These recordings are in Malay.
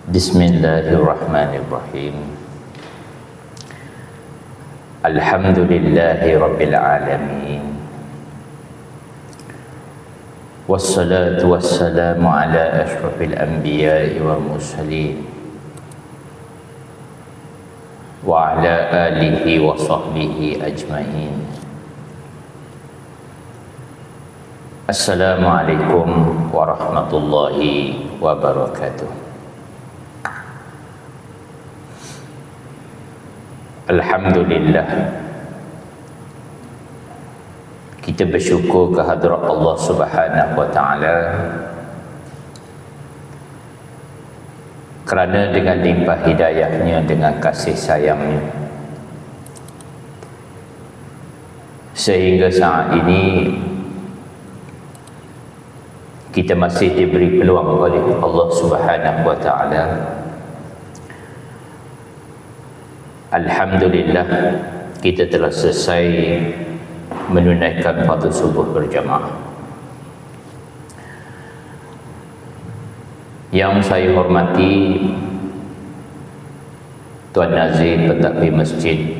Bismillahirrahmanirrahim. Alhamdulillahi rabbil alamin. Wassalatu wassalamu ala ashrafil anbiya'i wal mursalin wa ala alihi wa sahbihi ajma'in. Assalamualaikum warahmatullahi wabarakatuh. Alhamdulillah, kita bersyukur kehadrat Allah Subhanahu wa taala kerana dengan limpah hidayahnya, dengan kasih sayangnya, sehingga saat ini kita masih diberi peluang oleh Allah Subhanahu wa taala. Alhamdulillah, kita telah selesai menunaikan fardu subuh berjamaah. Yang saya hormati Tuan Nazir Pentadbir Masjid,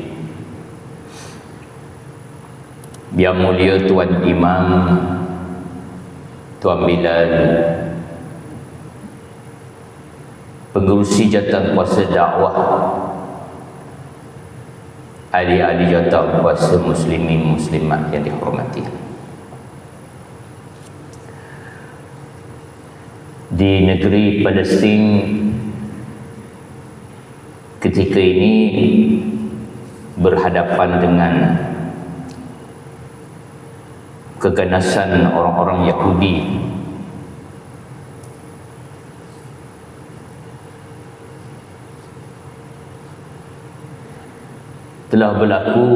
Yang Mulia Tuan Imam Tuan Bilal, pengerusi jawatan kuasa dakwah, ahli-ahli jawatan kuasa muslimin muslimat yang dihormati. Di negeri Palestin ketika ini berhadapan dengan keganasan orang-orang Yahudi telah berlaku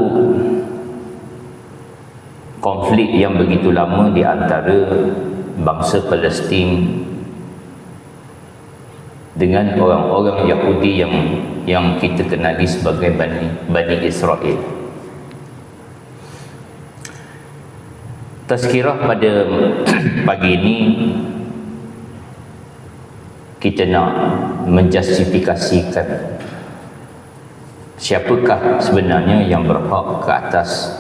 konflik yang begitu lama di antara bangsa Palestin dengan orang-orang Yahudi yang kita kenali sebagai Bani Israel. Tazkirah pada pagi ini kita nak menjustifikasikan siapakah sebenarnya yang berhak ke atas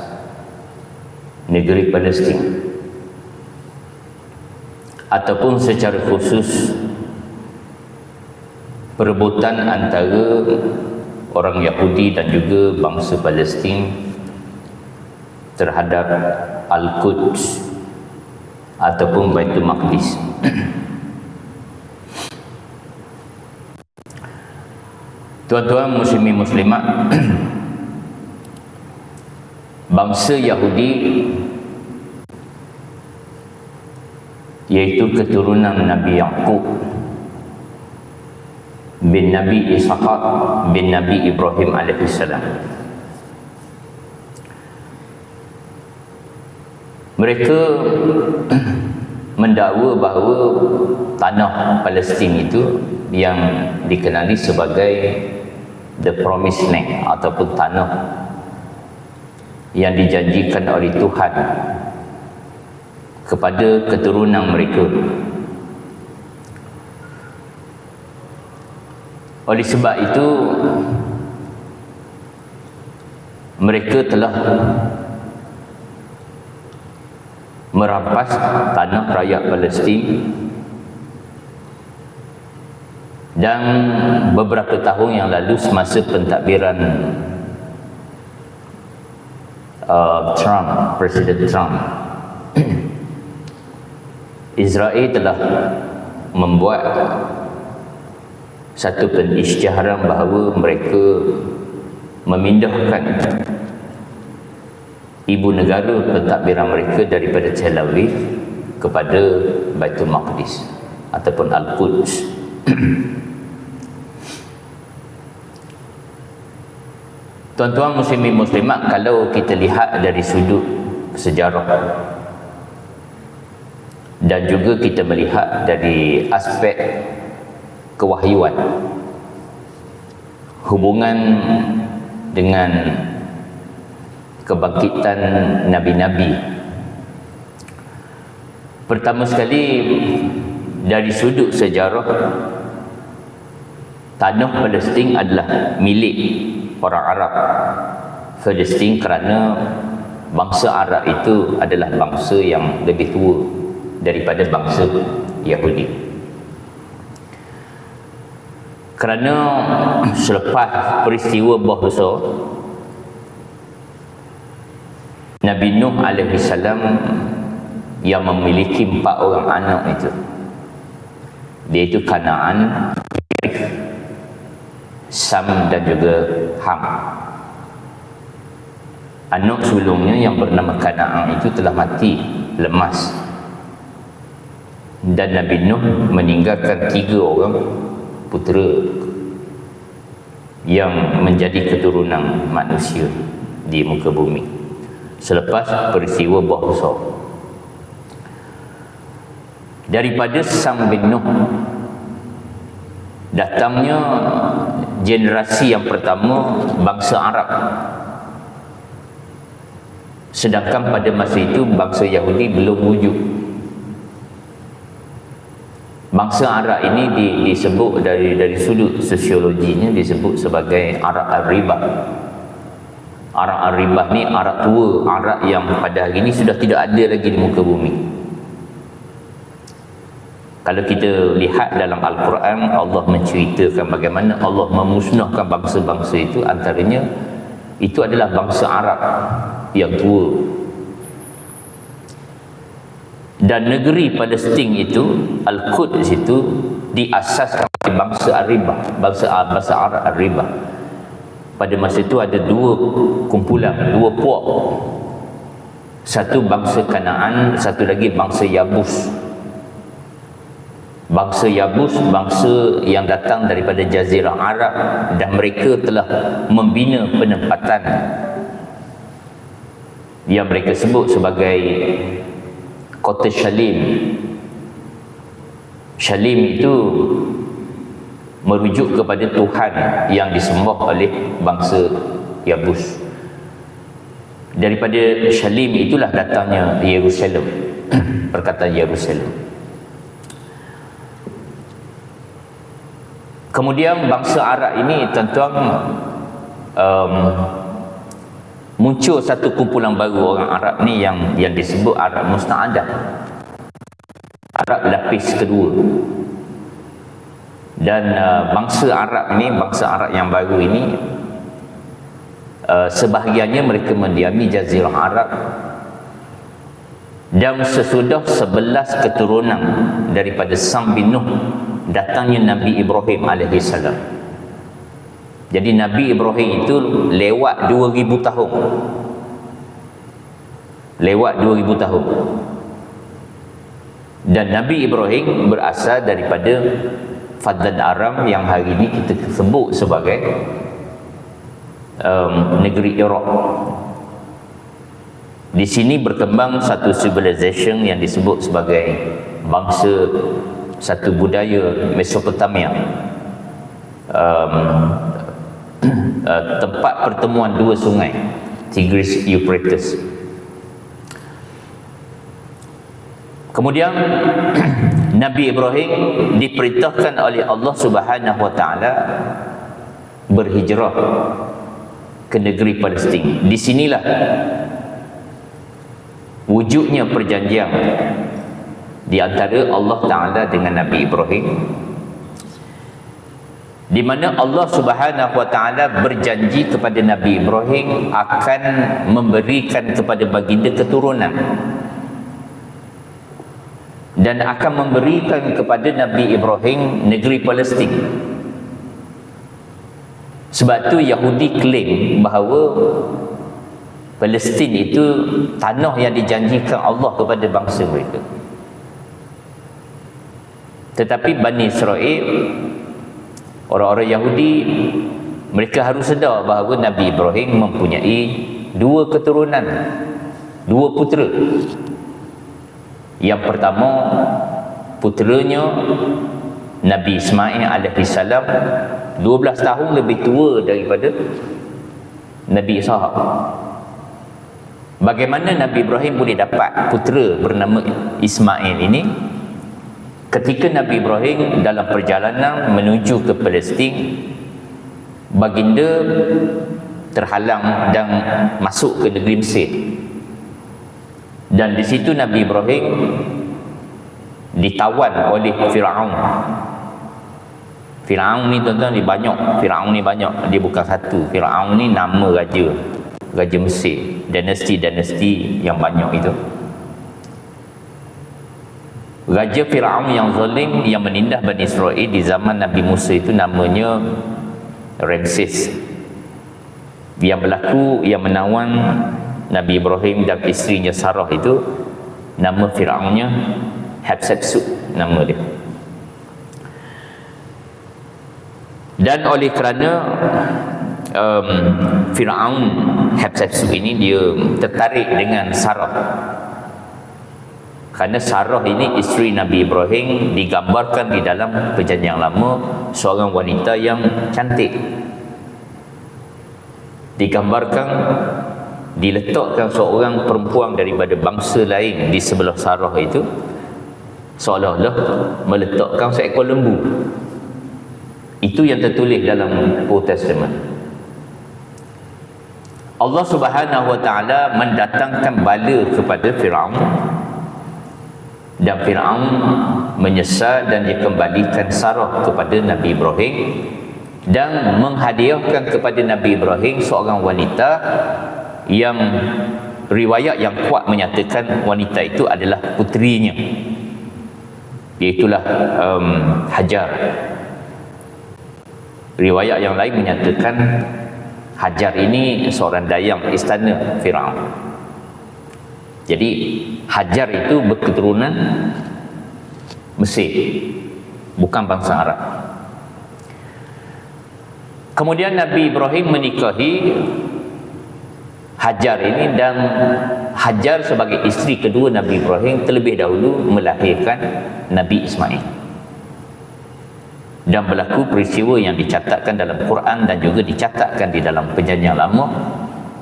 negeri Palestin, ataupun secara khusus perebutan antara orang Yahudi dan juga bangsa Palestin terhadap Al-Quds ataupun Baitul Maqdis. Tuan-tuan muslimin muslimat, bangsa Yahudi iaitu keturunan Nabi Yaqub bin Nabi Ishaq bin Nabi Ibrahim alaihissalam, mereka mendakwa bahawa tanah Palestin itu yang dikenali sebagai the promised land ataupun tanah yang dijanjikan oleh Tuhan kepada keturunan mereka. Oleh sebab itu mereka telah merampas tanah rakyat Palestin, dan beberapa tahun yang lalu semasa pentadbiran Presiden Trump, Israel telah membuat satu pengisytiharan bahawa mereka memindahkan ibu negara pentadbiran mereka daripada Tel Aviv kepada Baitul Maqdis ataupun Al-Quds. Tuan-tuan muslimin muslimat, kalau kita lihat dari sudut sejarah dan juga kita melihat dari aspek kewahyuan, hubungan dengan kebangkitan nabi-nabi, pertama sekali dari sudut sejarah, tanah Palestin adalah milik orang Arab. Palestin kerana bangsa Arab itu adalah bangsa yang lebih tua daripada bangsa Yahudi. Kerana selepas peristiwa Buah Besar, Nabi Nuh alaihi salam yang memiliki 4 orang anak itu, iaitu Kanaan, Sam dan juga Ham. Anak sulungnya yang bernama Kanaan itu telah mati lemas, dan Nabi Nuh meninggalkan 3 orang putera yang menjadi keturunan manusia di muka bumi selepas peristiwa Buah Besar. Daripada Sam bin Nuh datangnya generasi yang pertama bangsa Arab, sedangkan pada masa itu bangsa Yahudi belum wujud. Bangsa Arab ini disebut dari sudut sosiologinya disebut sebagai Arab Ar-Ribah. Arab Ar-Ribah ni Arab tua, Arab yang pada hari ini sudah tidak ada lagi di muka bumi. Kalau kita lihat dalam Al-Quran, Allah menceritakan bagaimana Allah memusnahkan bangsa-bangsa itu, antaranya itu adalah bangsa Arab yang tua. Dan negeri Palestin itu, Al-Quds itu diasaskan oleh bangsa Ar-Ribah, bangsa Arab Ar-Ribah. Pada masa itu ada 2 kumpulan, 2 puak. Satu bangsa Kanaan, satu lagi bangsa Yabus. Bangsa Yabus, bangsa yang datang daripada Jazirah Arab, dan mereka telah membina penempatan yang mereka sebut sebagai kota Shalim. Shalim itu merujuk kepada Tuhan yang disembah oleh bangsa Yabus. Daripada Shalim itulah datangnya Yerusalem, perkataan Yerusalem. Kemudian bangsa Arab ini, tuan-tuan, muncul satu kumpulan baru orang Arab ni yang disebut Arab Musta'adah, Arab lapis kedua. Dan bangsa Arab ini, bangsa Arab yang baru ini, sebahagiannya mereka mendiami Jazirah Arab, dan sesudah 11 keturunan daripada Sam bin Nuh datangnya Nabi Ibrahim alaihi salam. Jadi Nabi Ibrahim itu lewat 2000 tahun. Lewat 2000 tahun. Dan Nabi Ibrahim berasal daripada Fadlan Aram yang hari ini kita sebut sebagai negeri Iraq. Di sini berkembang satu civilization yang disebut sebagai bangsa, satu budaya Mesopotamia. Tempat pertemuan 2 sungai, Tigris Euphrates. Kemudian Nabi Ibrahim diperintahkan oleh Allah Subhanahu wa taala berhijrah ke negeri Palestin. Di sinilah wujudnya perjanjian di antara Allah Taala dengan Nabi Ibrahim, di mana Allah Subhanahu wa taala berjanji kepada Nabi Ibrahim akan memberikan kepada baginda keturunan dan akan memberikan kepada Nabi Ibrahim negeri Palestin. Sebab tu Yahudi klaim bahawa Palestin itu tanah yang dijanjikan Allah kepada bangsa mereka. Tetapi Bani Israel, orang-orang Yahudi, mereka harus sedar bahawa Nabi Ibrahim mempunyai 2 keturunan, 2 putera. Yang pertama, puteranya Nabi Ismail alaihi salam 12 tahun lebih tua daripada Nabi Ishaq. Bagaimana Nabi Ibrahim boleh dapat putera bernama Ismail ini? Ketika Nabi Ibrahim dalam perjalanan menuju ke Palestin, baginda terhalang dan masuk ke negeri Mesir. Dan di situ Nabi Ibrahim ditawan oleh Firaun. Firaun ni tuan-tuan ni banyak. Firaun ni banyak. Dia bukan satu. Firaun ni nama raja. Raja Mesir. Dinasti-dinasti yang banyak itu. Raja Firaun yang zalim yang menindas Bani Israel di zaman Nabi Musa itu namanya Ramses. Yang berlaku yang menawan Nabi Ibrahim dan isterinya Sarah itu, nama Firaunnya Hatshepsut nama dia. Dan oleh kerana Firaun Hatshepsut ini dia tertarik dengan Sarah. Kerana Sarah ini isteri Nabi Ibrahim digambarkan di dalam perjanjian lama seorang wanita yang cantik. Digambarkan diletakkan seorang perempuan daripada bangsa lain di sebelah Sarah itu seolah-olah meletakkan seekor lembu. Itu yang tertulis dalam Old Testament. Allah Subhanahu wa taala mendatangkan bala kepada Firaun, dan Firaun menyesal dan dia kembalikan Sarah kepada Nabi Ibrahim dan menghadiahkan kepada Nabi Ibrahim seorang wanita yang riwayat yang kuat menyatakan wanita itu adalah puterinya, iaitulah Hajar. Riwayat yang lain menyatakan Hajar ini seorang dayang istana Firaun. Jadi Hajar itu berketurunan Mesir, bukan bangsa Arab. Kemudian Nabi Ibrahim menikahi Hajar ini, dan Hajar sebagai isteri kedua Nabi Ibrahim terlebih dahulu melahirkan Nabi Ismail. Dan berlaku peristiwa yang dicatatkan dalam Quran dan juga dicatatkan di dalam perjanjian lama,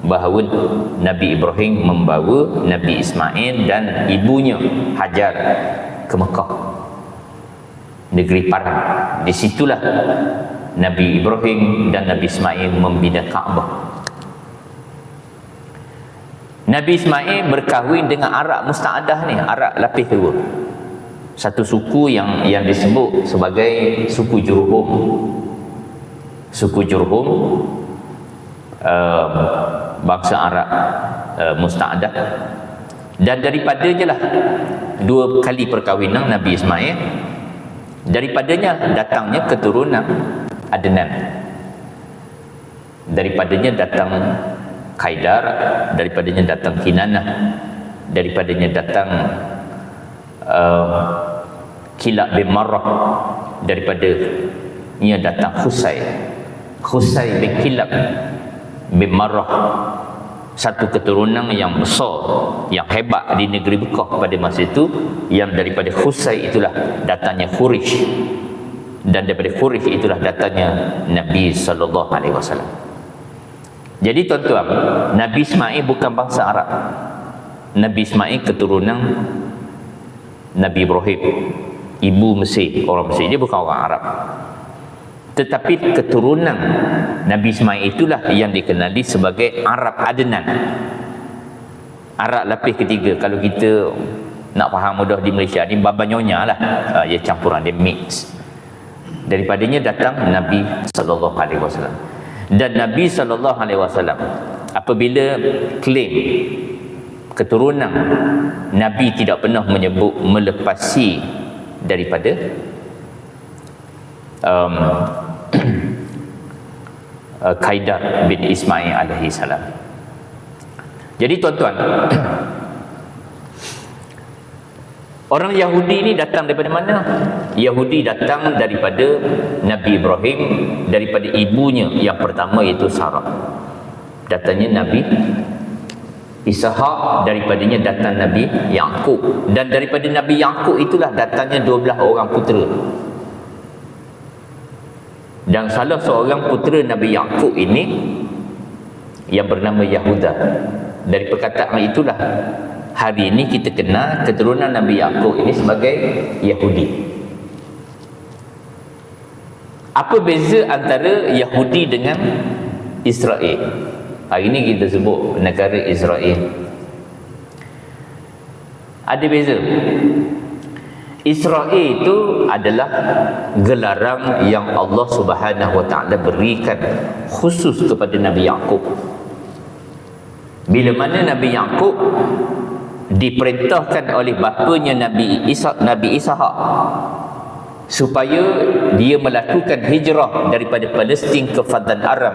bahawa Nabi Ibrahim membawa Nabi Ismail dan ibunya Hajar ke Mekah, negeri Paran. Di situlah Nabi Ibrahim dan Nabi Ismail membina Kaabah. Nabi Ismail berkahwin dengan Arab Musta'adah ni, Arab lapis dua. Satu suku yang disebut sebagai suku Jurhum. Suku Jurhum bangsa Arab Musta'adah. Dan daripadanya lah dua kali perkahwinan Nabi Ismail, daripadanya datangnya keturunan Adnan, daripadanya datang Kaidar, daripadanya datang Kinanah, daripadanya datang Kilab bin Marrah, daripadanya datang Khusay bin Kilab bin Marrah, satu keturunan yang besar, yang hebat di negeri Mekah pada masa itu, yang daripada Khusay itulah datangnya Quraisy, dan daripada Quraisy itulah datangnya Nabi sallallahu alaihi wasallam. Jadi tuan-tuan, Nabi Ismail bukan bangsa Arab. Nabi Ismail keturunan Nabi Ibrahim, ibu Mesir, orang Mesir, dia bukan orang Arab. Tetapi keturunan Nabi Ismail itulah yang dikenali sebagai Arab Adnan, Arab lapis ketiga. Kalau kita nak faham mudah di Malaysia ni, Baba Nyonya lah, dia campuran, dia mix. Daripadanya datang Nabi sallallahu alaihi wasallam. Dan Nabi sallallahu alaihi wasallam apabila klaim keturunan, Nabi tidak pernah menyebut melepasi daripada Kaidar bin Ismail alaihi salam. Jadi tuan-tuan, orang Yahudi ni datang daripada mana? Yahudi datang daripada Nabi Ibrahim, daripada ibunya yang pertama iaitu Sarah. Datangnya Nabi Ishak, daripadanya datang Nabi Yaqub, dan daripada Nabi Yaqub itulah datangnya 12 orang putera. Dan salah seorang putera Nabi Yaqub ini yang bernama Yahuda. Dari perkataan itulah hari ini kita kenal keturunan Nabi Yaqub ini sebagai Yahudi. Apa beza antara Yahudi dengan Israel? Hari ini kita sebut negara Israel. Ada beza. Israel itu adalah gelaran yang Allah Subhanahu Wa Taala berikan khusus kepada Nabi Yaqub. Bila mana Nabi Yaqub diperintahkan oleh bapanya Nabi Ishaq supaya dia melakukan hijrah daripada Palestin ke Paddan Aram,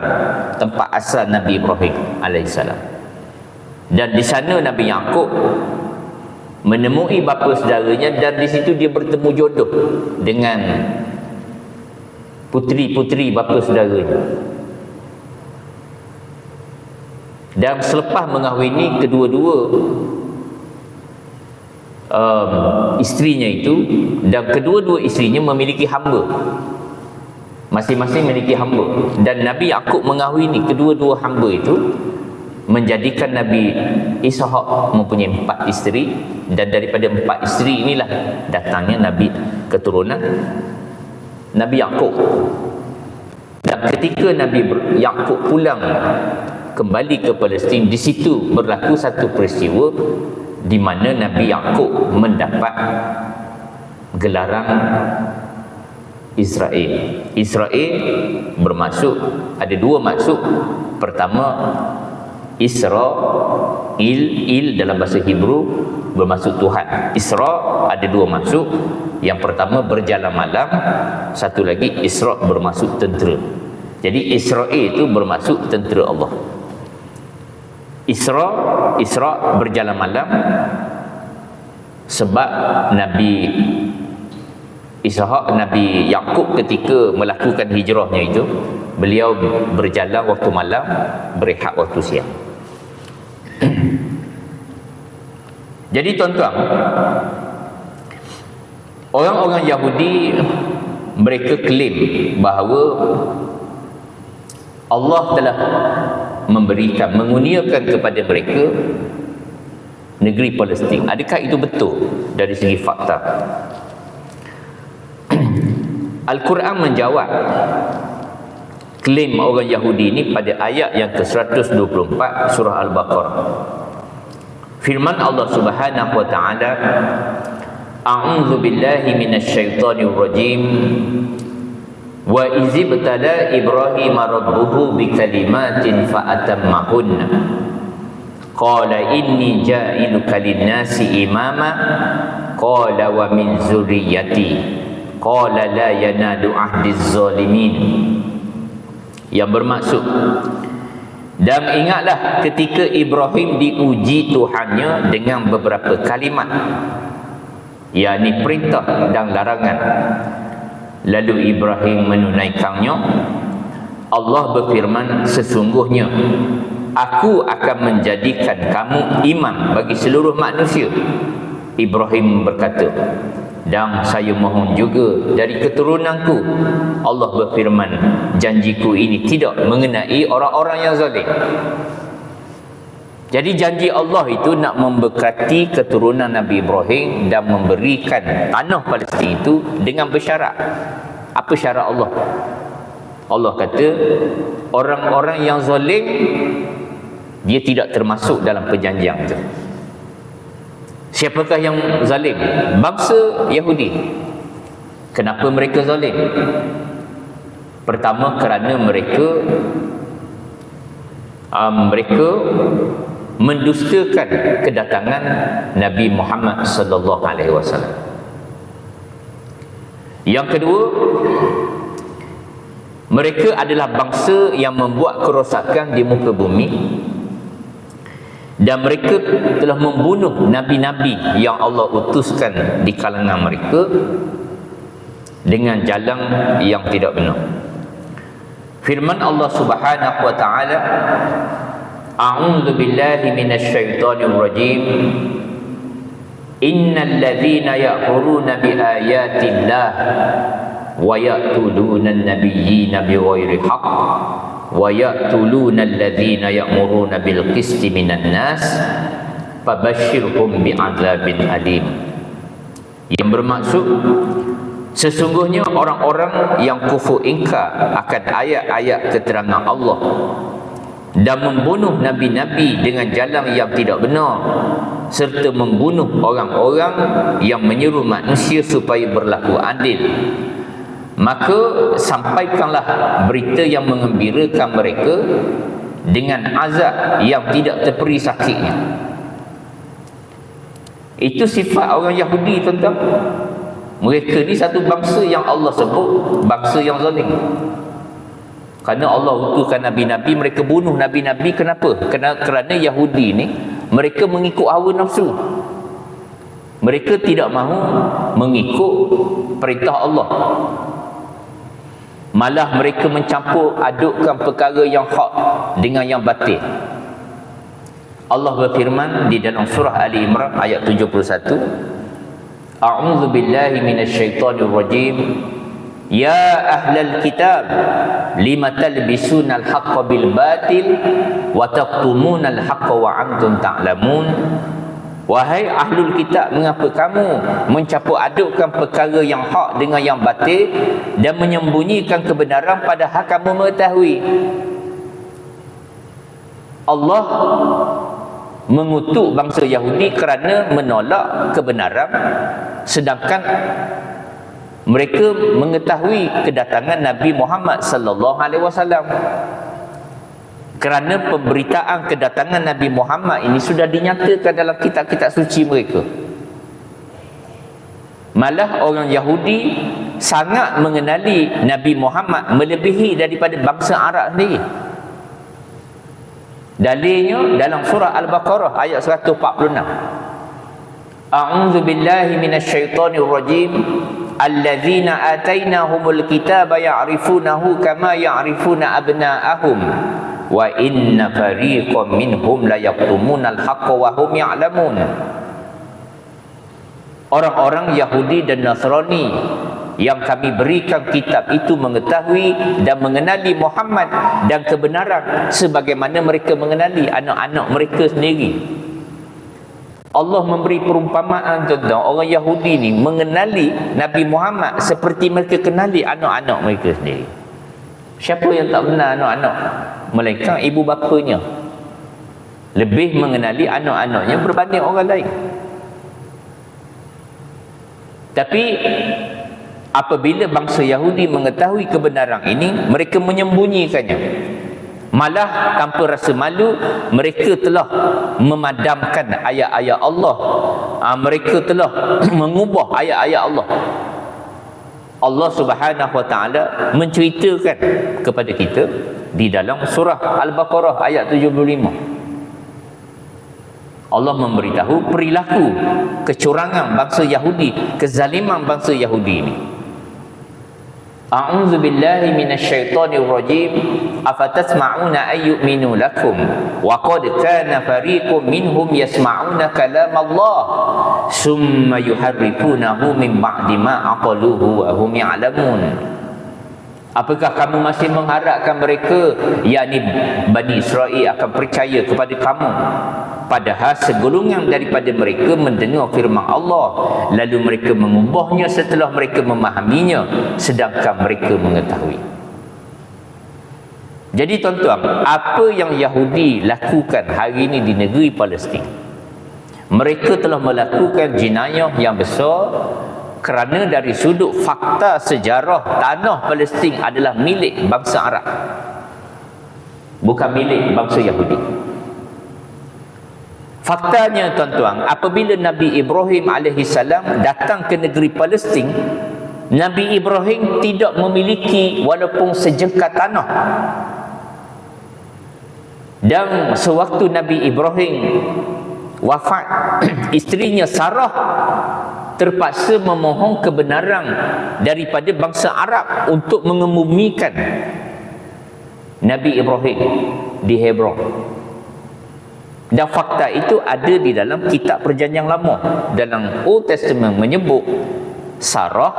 tempat asal Nabi Ibrahim alaihissalam. Dan di sana Nabi Yaqub menemui bapa saudaranya, dan di situ dia bertemu jodoh dengan puteri-puteri bapa saudaranya. Dan selepas mengahwini kedua-dua isterinya itu, dan kedua-dua isterinya memiliki hamba, masing-masing memiliki hamba, dan Nabi Yaqub mengahwini kedua-dua hamba itu, menjadikan Nabi Ishaq mempunyai 4 isteri, dan daripada 4 isteri inilah datangnya Nabi keturunan Nabi Yaqub. Dan ketika Nabi Yaqub pulang kembali ke Palestin, di situ berlaku satu peristiwa di mana Nabi Yaqub mendapat gelaran Israel. Israel bermaksud, ada 2 maksud. Pertama, Il dalam bahasa Hebrew bermaksud Tuhan. Isra ada 2 maksud. Yang pertama berjalan malam, satu lagi Isra bermaksud tentera. Jadi Israel itu bermaksud tentera Allah. Isra berjalan malam sebab Nabi Ishaq, Nabi Yaqub ketika melakukan hijrahnya itu, beliau berjalan waktu malam, berehat waktu siang. Jadi tuan-tuan, orang-orang Yahudi mereka klaim bahawa Allah telah memberikan, mengurniakan kepada mereka negeri Palestin. Adakah itu betul dari segi fakta? Al-Quran menjawab klaim orang Yahudi ini pada ayat yang ke-124 surah Al-Baqarah. Firman Allah Subhanahu wa taala, A'udzu billahi minasyaitonir rajim. Wa izibtala Ibrahim rabbuhu bikalimatin fa'atammahunna. Qala inni ja'iluka lin-nasi imama. Qala wa min zurriyyati. Qala la yanalu ahdiz zalimin. Yang bermaksud, dan ingatlah ketika Ibrahim diuji Tuhannya dengan beberapa kalimat, yakni perintah dan larangan. Lalu Ibrahim menunaikannya. Allah berfirman, sesungguhnya aku akan menjadikan kamu imam bagi seluruh manusia. Ibrahim berkata, dan saya mohon juga dari keturunanku. Allah berfirman, janjiku ini tidak mengenai orang-orang yang zalim. Jadi janji Allah itu nak memberkati keturunan Nabi Ibrahim dan memberikan tanah Palestin itu dengan bersyarat. Apa syarat Allah? Allah kata, orang-orang yang zalim dia tidak termasuk dalam perjanjian itu. Siapakah yang zalim? Bangsa Yahudi. Kenapa mereka zalim? Pertama, kerana mereka mendustakan kedatangan Nabi Muhammad sallallahu alaihi wasallam. Yang kedua, mereka adalah bangsa yang membuat kerosakan di muka bumi, dan mereka telah membunuh nabi-nabi yang Allah utuskan di kalangan mereka dengan jalan yang tidak benar. Firman Allah Subhanahu wa taala, A'udzu billahi minasyaitonir rajim. Innal ladzina ya'muruna bi ayatillah wa yaqtuluna an-nabiyyina bighairi haqq wa yaqtuluna alladzina ya'muruna bil qisti minan nas fabashshirhum bi'adzabin alim. Yang bermaksud, Sesungguhnya orang-orang yang kufur ingkar akan ayat-ayat keterangan Allah dan membunuh nabi-nabi dengan jalan yang tidak benar, serta membunuh orang-orang yang menyeru manusia supaya berlaku adil, maka sampaikanlah berita yang menggembirakan mereka dengan azab yang tidak terperi sakitnya. Itu sifat orang Yahudi, tuan-tuan. Mereka ni satu bangsa yang Allah sebut bangsa yang zalim. Kerana Allah utuskan nabi-nabi, mereka bunuh nabi-nabi. Kenapa? Kerana Yahudi ni mereka mengikut hawa nafsu. Mereka tidak mahu mengikut perintah Allah. Malah mereka mencampur adukkan perkara yang hak dengan yang batil. Allah berfirman di dalam surah Ali Imran ayat 71, A'udzu billahi minasyaitonir rajim. Ya ahlal kitab, lima talbisunal haqqa bil batil wa taqtumunal haqqa wa antum ta'lamun. Wahai ahlul kitab, mengapa kamu mencampur adukkan perkara yang hak dengan yang batil dan menyembunyikan kebenaran padahal kamu mengetahui? Allah mengutuk bangsa Yahudi kerana menolak kebenaran, sedangkan mereka mengetahui kedatangan Nabi Muhammad sallallahu alaihi wasallam. Kerana pemberitaan kedatangan Nabi Muhammad ini sudah dinyatakan dalam kitab-kitab suci mereka. Malah orang Yahudi sangat mengenali Nabi Muhammad melebihi daripada bangsa Arab sendiri. Dalilnya dalam surah Al-Baqarah ayat 146. A'udzu billahi minasyaitonir rajim. Alladzina atainahumul kitaba ya'rifunahu kama ya'rifuna abna'ahum wa inna fariqam minhum la yaktumunal haqqa wa hum ya'lamun. Orang-orang Yahudi dan Nasrani yang kami berikan kitab itu mengetahui dan mengenali Muhammad dan kebenaran sebagaimana mereka mengenali anak-anak mereka sendiri. Allah memberi perumpamaan, tuan-tuan. Orang Yahudi ni mengenali Nabi Muhammad seperti mereka kenali anak-anak mereka sendiri. Siapa yang tak benar anak-anak? Melainkan ibu bapanya lebih mengenali anak-anaknya berbanding orang lain. Tapi apabila bangsa Yahudi mengetahui kebenaran ini, mereka menyembunyikannya. Malah tanpa rasa malu, mereka telah memadamkan ayat-ayat Allah. Mereka telah mengubah ayat-ayat Allah. Allah Subhanahu wa taala menceritakan kepada kita di dalam surah Al-Baqarah ayat 75. Allah memberitahu perilaku kecurangan bangsa Yahudi, kezaliman bangsa Yahudi ini. A'udzu billahi minasyaitonir rajim. Afatasma'una ayyuminu lakum wa qad kana fariqum minhum yasma'una kalam Allah summa yuharrifunahu min ba'di ma aqaluhu wa hum ya'lamun. Apakah kamu masih mengharapkan mereka, yakni Bani Israel, akan percaya kepada kamu padahal segolongan daripada mereka mendengar firman Allah lalu mereka mengubahnya setelah mereka memahaminya sedangkan mereka mengetahui. Jadi tuan-tuan, apa yang Yahudi lakukan hari ini di negeri Palestin, mereka telah melakukan jenayah yang besar kerana dari sudut fakta sejarah tanah Palestin adalah milik bangsa Arab, bukan milik bangsa Yahudi. Faktanya tuan-tuan, apabila Nabi Ibrahim AS datang ke negeri Palestin, Nabi Ibrahim tidak memiliki walaupun sejengkal tanah. Dan sewaktu Nabi Ibrahim wafat, isterinya Sarah terpaksa memohon kebenaran daripada bangsa Arab untuk mengebumikan Nabi Ibrahim di Hebron. Dan fakta itu ada di dalam kitab Perjanjian Lama. Dalam Old Testament menyebut Sarah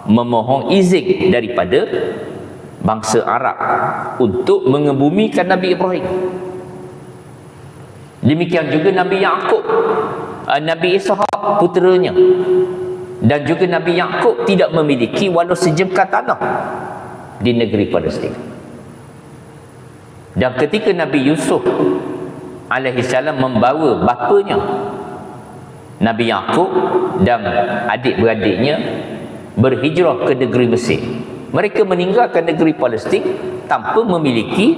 memohon izin daripada bangsa Arab untuk mengebumikan Nabi Ibrahim. Demikian juga Nabi Yaqub, Nabi Ishaq puteranya. Dan juga Nabi Yaqub tidak memiliki walau sejengkal tanah di negeri Palestin. Dan ketika Nabi Yusuf alaihissalam membawa bapanya Nabi Yaqub dan adik-beradiknya berhijrah ke negeri Mesir, mereka meninggalkan negeri Palestin tanpa memiliki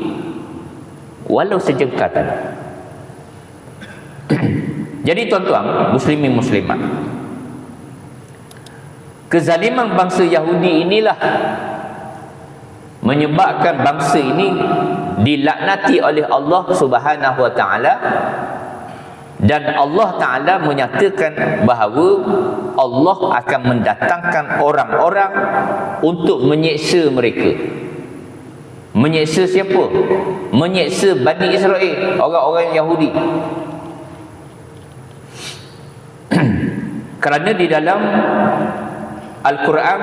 walau sejengkal tanah. Jadi tuan-tuan muslimin muslimat, kezaliman bangsa Yahudi inilah menyebabkan bangsa ini dilaknati oleh Allah Subhanahu wa taala, dan Allah taala menyatakan bahawa Allah akan mendatangkan orang-orang untuk menyeksa mereka. Menyeksa siapa? Menyeksa Bani Israel, orang-orang Yahudi. Kerana di dalam Al-Quran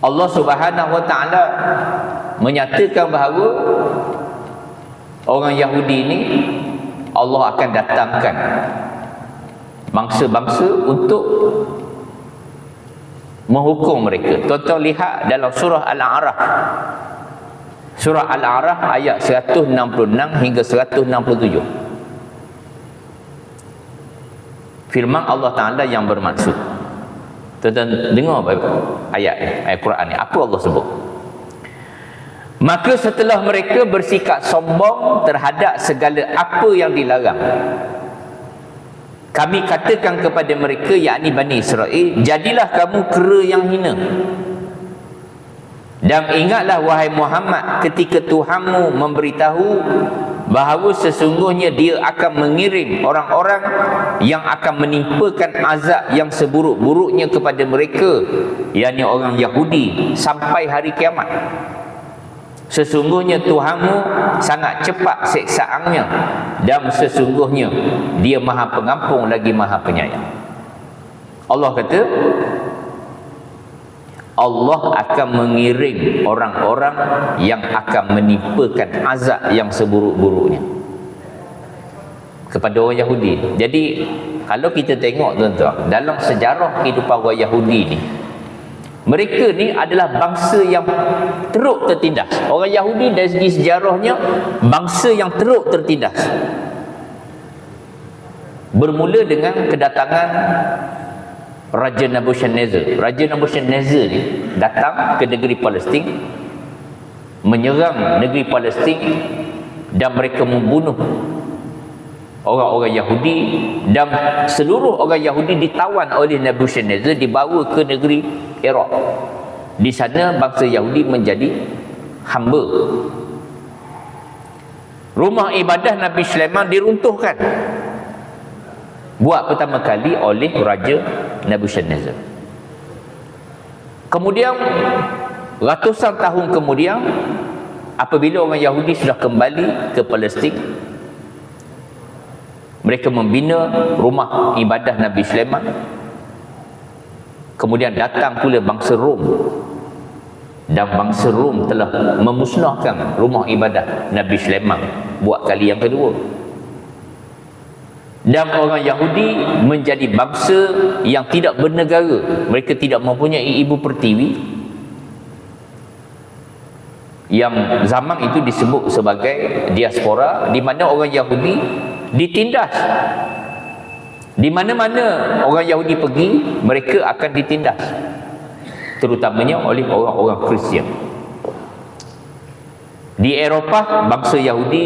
Allah Subhanahu wa taala menyatakan bahawa orang Yahudi ini Allah akan datangkan bangsa-bangsa untuk menghukum mereka. Tuan-tuan lihat dalam surah Al-A'raf. Surah Al-A'raf ayat 166 hingga 167. Firman Allah Ta'ala yang bermaksud. Tuan-tuan dengar ayat Quran ni. Apa Allah sebut? Maka setelah mereka bersikap sombong terhadap segala apa yang dilarang, kami katakan kepada mereka, yakni Bani Israel, jadilah kamu kera yang hina. Dan ingatlah wahai Muhammad ketika Tuhanmu memberitahu bahawa sesungguhnya dia akan mengirim orang-orang yang akan menimpakan azab yang seburuk-buruknya kepada mereka, yakni orang Yahudi, sampai hari kiamat. Sesungguhnya Tuhanmu sangat cepat siksaannya, dan sesungguhnya dia maha pengampun lagi maha penyayang. Allah kata Allah akan mengirim orang-orang yang akan menimpakan azab yang seburuk-buruknya kepada orang Yahudi. Jadi kalau kita tengok tuan-tuan, dalam sejarah kehidupan orang Yahudi ni, mereka ni adalah bangsa yang teruk tertindas. Orang Yahudi dari segi sejarahnya bangsa yang teruk tertindas. Bermula dengan kedatangan Raja Nebuchadnezzar. Raja Nebuchadnezzar ni datang ke negeri Palestin, menyerang negeri Palestin, dan mereka membunuh orang-orang Yahudi, dan seluruh orang Yahudi ditawan oleh Nebuchadnezzar, dibawa ke negeri Iraq. Di sana bangsa Yahudi menjadi hamba. Rumah ibadah Nabi Sulaiman diruntuhkan, buat pertama kali oleh Raja Nebuchadnezzar. Kemudian ratusan tahun kemudian, apabila orang Yahudi sudah kembali ke Palestin, mereka membina rumah ibadah Nabi Sulaiman. Kemudian datang pula bangsa Rom, dan bangsa Rom telah memusnahkan rumah ibadah Nabi Sulaiman buat kali yang kedua. Dan orang Yahudi menjadi bangsa yang tidak bernegara. Mereka tidak mempunyai ibu pertiwi, yang zaman itu disebut sebagai diaspora, di mana orang Yahudi ditindas. Di mana-mana orang Yahudi pergi, mereka akan ditindas, terutamanya oleh orang-orang Kristian. Di Eropah, bangsa Yahudi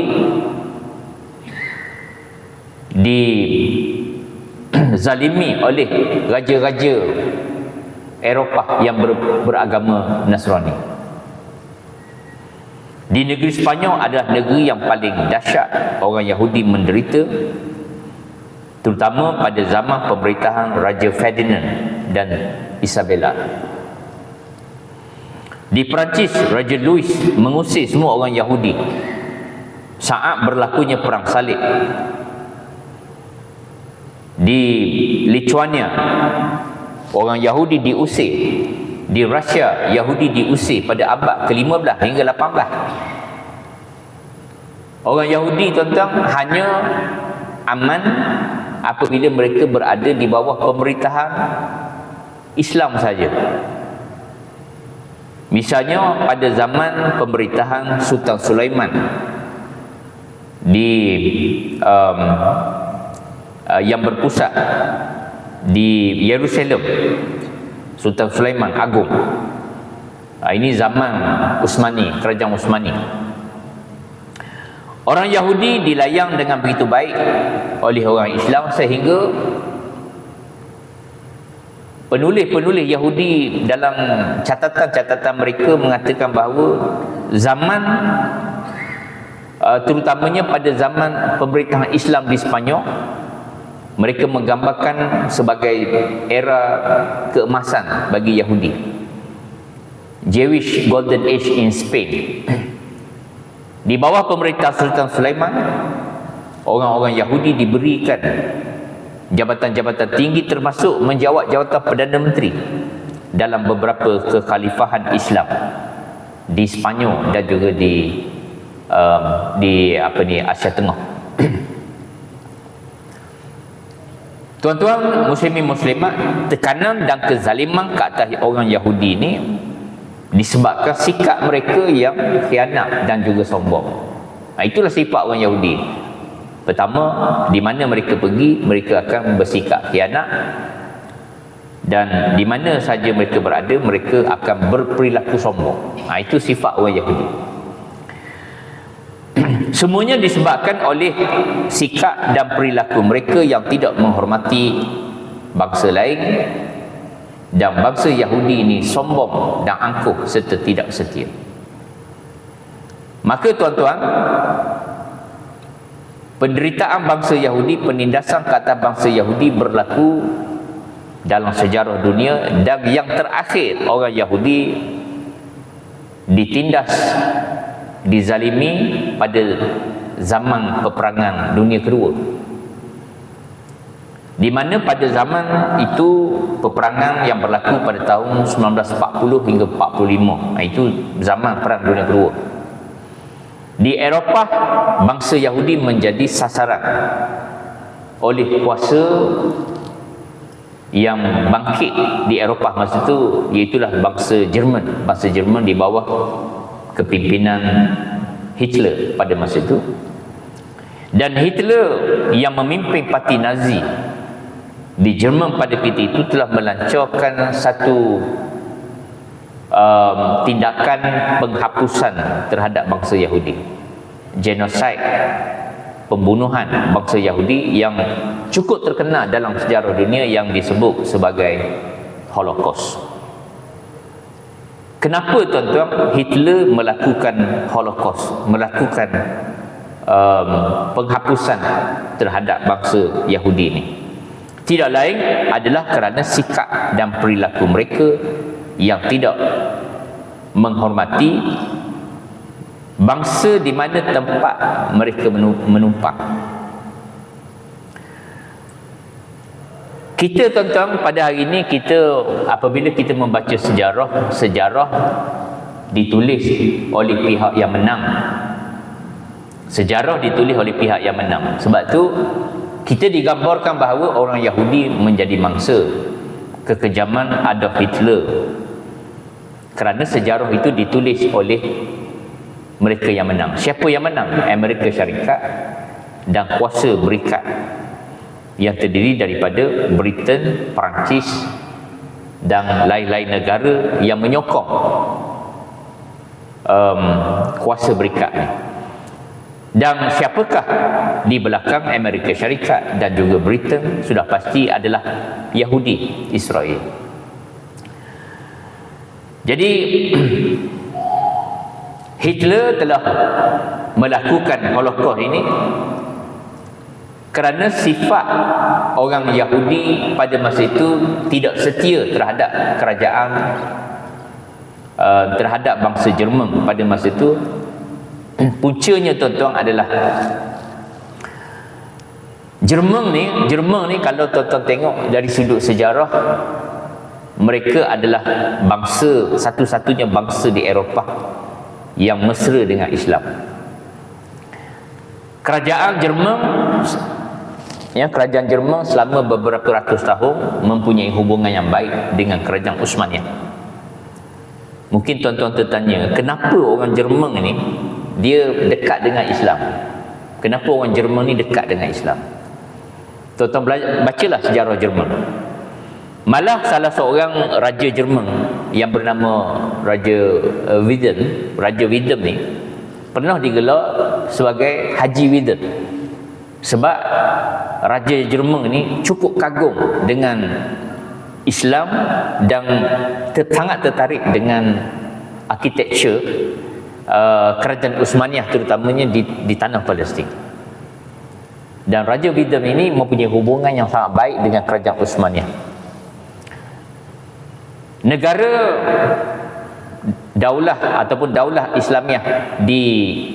dizalimi oleh raja-raja Eropah yang beragama Nasrani. Di negeri Sepanyol adalah negeri yang paling dahsyat orang Yahudi menderita, terutama pada zaman pemerintahan Raja Ferdinand dan Isabella. Di Perancis, Raja Louis mengusir semua orang Yahudi saat berlakunya perang salib. Di Lithuania, orang Yahudi diusir. Di Rusia, Yahudi diusir pada abad ke-15 hingga 18. Orang Yahudi tuan-tuan hanya aman apabila mereka berada di bawah pemerintahan Islam saja. Misalnya pada zaman pemerintahan Sultan Sulaiman di yang berpusat di Yerusalem, Sultan Sulaiman Agung. Ini zaman Utsmani, kerajaan Utsmani. Orang Yahudi dilayang dengan begitu baik oleh orang Islam sehingga penulis-penulis Yahudi dalam catatan-catatan mereka mengatakan bahawa zaman terutamanya pada zaman pemerintahan Islam di Sepanyol, mereka menggambarkan sebagai era keemasan bagi Yahudi, Jewish Golden Age in Spain. Di bawah pemerintah Sultan Sulaiman, orang-orang Yahudi diberikan jabatan-jabatan tinggi termasuk menjawat jawatan Perdana Menteri dalam beberapa kekhalifahan Islam di Sepanyol dan juga di Asia Tengah. Tuan-tuan muslimin muslimat, tekanan dan kezaliman ke atas orang Yahudi ini disebabkan sikap mereka yang khianat dan juga sombong. Itulah sifat orang Yahudi. Pertama, di mana mereka pergi, mereka akan bersikap khianat, dan di mana saja mereka berada, mereka akan berperilaku sombong. Itu sifat orang Yahudi. Semuanya disebabkan oleh sikap dan perilaku mereka yang tidak menghormati bangsa lain, dan bangsa Yahudi ini sombong dan angkuh serta tidak setia. Maka tuan-tuan, penderitaan bangsa Yahudi, penindasan ke atas bangsa Yahudi berlaku dalam sejarah dunia, dan yang terakhir orang Yahudi ditindas, dizalimi pada zaman peperangan dunia kedua, di mana pada zaman itu peperangan yang berlaku pada tahun 1940 hingga 45. Itu zaman perang dunia kedua. Di Eropah, bangsa Yahudi menjadi sasaran oleh kuasa yang bangkit di Eropah masa itu, iaitulah bangsa Jerman. Bangsa Jerman di bawah kepimpinan Hitler pada masa itu. Dan Hitler yang memimpin parti Nazi di Jerman pada ketika itu telah melancarkan satu tindakan penghapusan terhadap bangsa Yahudi, genocide, pembunuhan bangsa Yahudi yang cukup terkenal dalam sejarah dunia yang disebut sebagai Holocaust. Kenapa tuan-tuan Hitler melakukan Holocaust, melakukan penghapusan terhadap bangsa Yahudi ini? Tidak lain adalah kerana sikap dan perilaku mereka yang tidak menghormati bangsa di mana tempat mereka menumpang. Kita tuan-tuan pada hari ini, apabila kita membaca sejarah ditulis oleh pihak yang menang. Sejarah ditulis oleh pihak yang menang. Sebab tu kita digambarkan bahawa orang Yahudi menjadi mangsa kekejaman Adolf Hitler, kerana sejarah itu ditulis oleh mereka yang menang. Siapa yang menang? Amerika Syarikat dan kuasa berikat yang terdiri daripada Britain, Perancis dan lain-lain negara yang menyokong kuasa berikat ni. Dan siapakah di belakang Amerika Syarikat dan juga Britain? Sudah pasti adalah Yahudi Israel. Jadi Hitler telah melakukan Holocaust ini kerana sifat orang Yahudi pada masa itu tidak setia terhadap kerajaan, terhadap bangsa Jerman pada masa itu. Puncanya tuan-tuan adalah Jerman ni kalau tuan-tuan tengok dari sudut sejarah, mereka adalah bangsa, satu-satunya bangsa di Eropah yang mesra dengan Islam. Kerajaan Jerman kerajaan Jerman selama beberapa ratus tahun mempunyai hubungan yang baik dengan kerajaan Uthmaniyah. Mungkin tuan-tuan tertanya, kenapa orang Jerman ini dia dekat dengan Islam? Kenapa orang Jerman ni dekat dengan Islam? Tuan-tuan bacalah sejarah Jerman. Malah salah seorang raja Jerman yang bernama Raja Wilhelm ni pernah digelar sebagai Haji Wilhelm. Sebab Raja Jerman ni cukup kagum dengan Islam dan sangat tertarik dengan arkitektur kerajaan Uthmaniyah, terutamanya di tanah Palestin. Dan Raja Wilhelm ini mempunyai hubungan yang sangat baik dengan kerajaan Uthmaniyah. Negara daulah ataupun daulah Islamiah di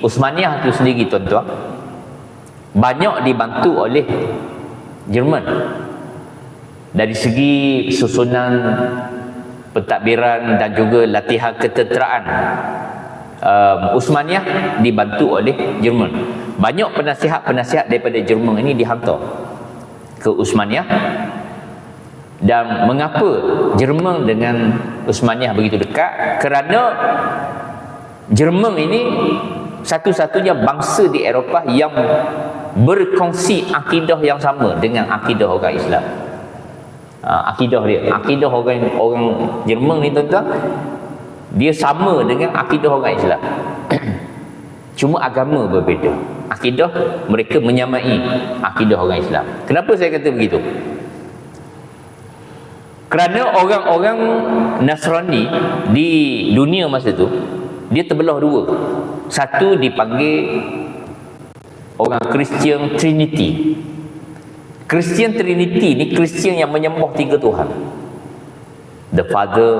Uthmaniyah itu sendiri, tuan-tuan, banyak dibantu oleh Jerman dari segi susunan pentadbiran dan juga latihan ketenteraan. Uthmaniyah dibantu oleh Jerman. Banyak penasihat-penasihat daripada Jerman ini dihantar ke Uthmaniyah. Dan mengapa Jerman dengan Uthmaniyah begitu dekat? Kerana Jerman ini satu-satunya bangsa di Eropah yang berkongsi akidah yang sama dengan akidah orang Islam. Akidah orang Jerman ni, tuan-tuan, dia sama dengan akidah orang Islam. Cuma agama berbeza. Akidah mereka menyamai akidah orang Islam. Kenapa saya kata begitu? Kerana orang-orang Nasrani di dunia masa tu dia terbelah dua. Satu dipanggil orang Kristian Trinity. Kristian Trinity ni Kristian yang menyembah tiga Tuhan. The Father,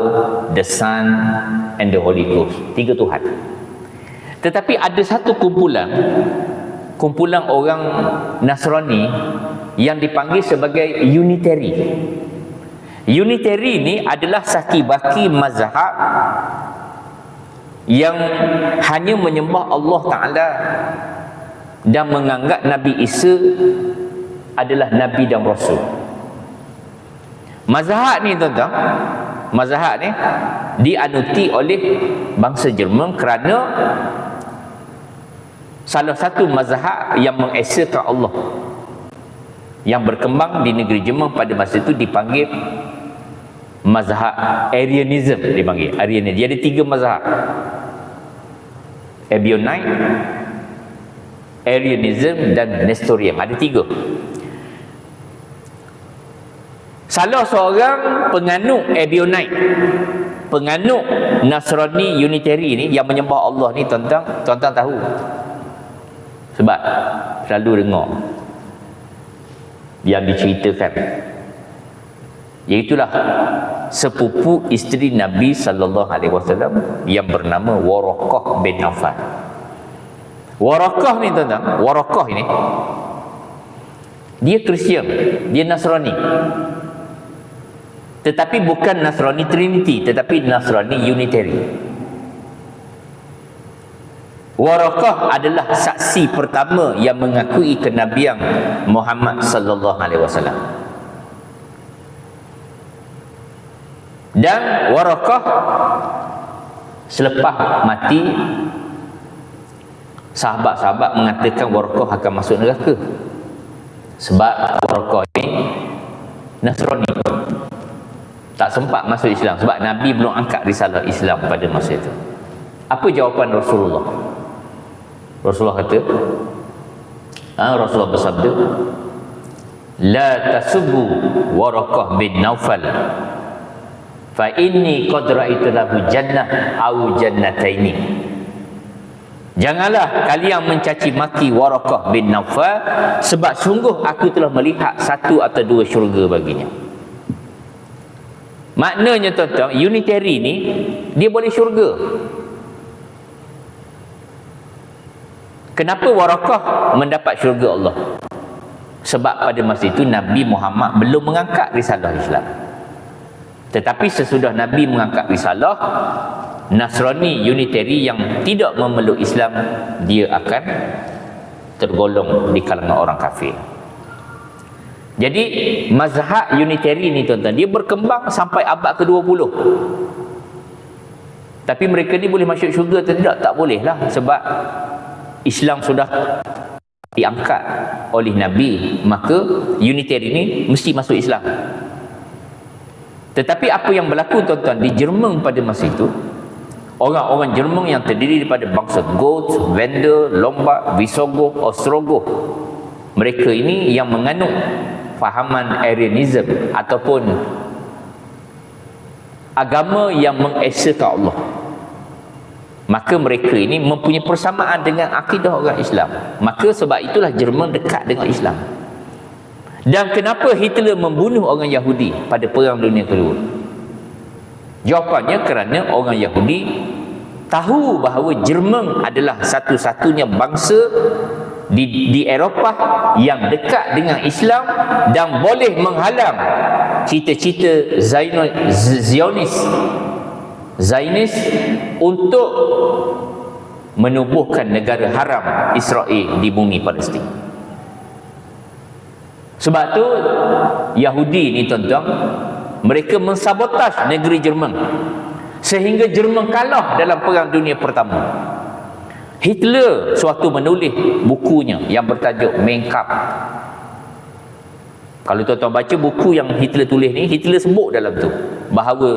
the Son and the Holy Ghost. Tiga Tuhan. Tetapi ada satu kumpulan orang Nasrani yang dipanggil sebagai Unitary. Unitary ni adalah saki-baki mazhab yang hanya menyembah Allah Ta'ala dan menganggap Nabi Isa adalah Nabi dan Rasul. Mazhab ni, tuan-tuan, mazhab ni dianuti oleh bangsa Jerman kerana salah satu mazhab yang mengesakan Allah yang berkembang di negeri Jerman pada masa itu dipanggil mazhab Arianism. Dipanggil Arianism. Dia ada tiga mazhab: Ebionite, Arianism dan Nestorian. Ada tiga. Salah seorang penganut Ebionite, penganut Nasrani Unitary ni yang menyembah Allah ni, tuan-tuan tahu. Sebab selalu dengar yang diceritakan, iaitulah sepupu isteri Nabi sallallahu alaihi wasallam yang bernama Waraqah bin Nawfal. Waraqah ni, tuan-tuan, Waraqah ini dia Kristian, dia Nasrani. Tetapi bukan Nasrani Trinity, tetapi Nasrani Unitary. Waraqah adalah saksi pertama yang mengakui kenabian Muhammad sallallahu alaihi wasallam. Dan Waraqah selepas mati, sahabat-sahabat mengatakan Waraqah akan masuk neraka. Sebab Waraqah ini Nasrani, tak sempat masuk Islam sebab Nabi belum angkat risalah Islam pada masa itu. Apa jawapan Rasulullah? Rasulullah kata, Rasulullah bersabda, la tasubbu Waraqah bin Nawfal fa inni qad ra'aitu lahu jannah au jannataini. Janganlah kalian mencaci maki Waraqah bin Nawfal, sebab sungguh aku telah melihat satu atau dua syurga baginya. Maknanya, tuan-tuan, Unitary ni dia boleh syurga. Kenapa Waraqah mendapat syurga Allah? Sebab pada masa itu Nabi Muhammad belum mengangkat risalah Islam. Tetapi sesudah Nabi mengangkat risalah, Nasrani Unitary yang tidak memeluk Islam, dia akan tergolong di kalangan orang kafir. Jadi mazhab Unitarian ni tuan-tuan, dia berkembang sampai abad ke-20. Tapi mereka ni boleh masuk syurga atau tidak? Tak boleh lah, sebab Islam sudah diangkat oleh Nabi, maka Unitarian ni mesti masuk Islam. Tetapi apa yang berlaku tuan-tuan di Jerman pada masa itu, orang-orang Jerman yang terdiri daripada bangsa Goths, Wendel, Lombard, Visigoth, Ostrogoth, mereka ini yang menganut fahaman Arianism ataupun agama yang mengesakan Allah. Maka mereka ini mempunyai persamaan dengan akidah orang Islam. Maka sebab itulah Jerman dekat dengan Islam. Dan kenapa Hitler membunuh orang Yahudi pada Perang Dunia Kedua? Jawapannya kerana orang Yahudi tahu bahawa Jerman adalah satu-satunya bangsa di Eropah yang dekat dengan Islam dan boleh menghalang cita-cita Zionis untuk menubuhkan negara haram Israel di bumi Palestin. Sebab tu Yahudi ni tuan-tuan, mereka mensabotaj negeri Jerman sehingga Jerman kalah dalam Perang Dunia Pertama. Hitler suatu menulis bukunya yang bertajuk Mein Kampf. Kalau tuan-tuan baca buku yang Hitler tulis ni, Hitler sebut dalam tu bahawa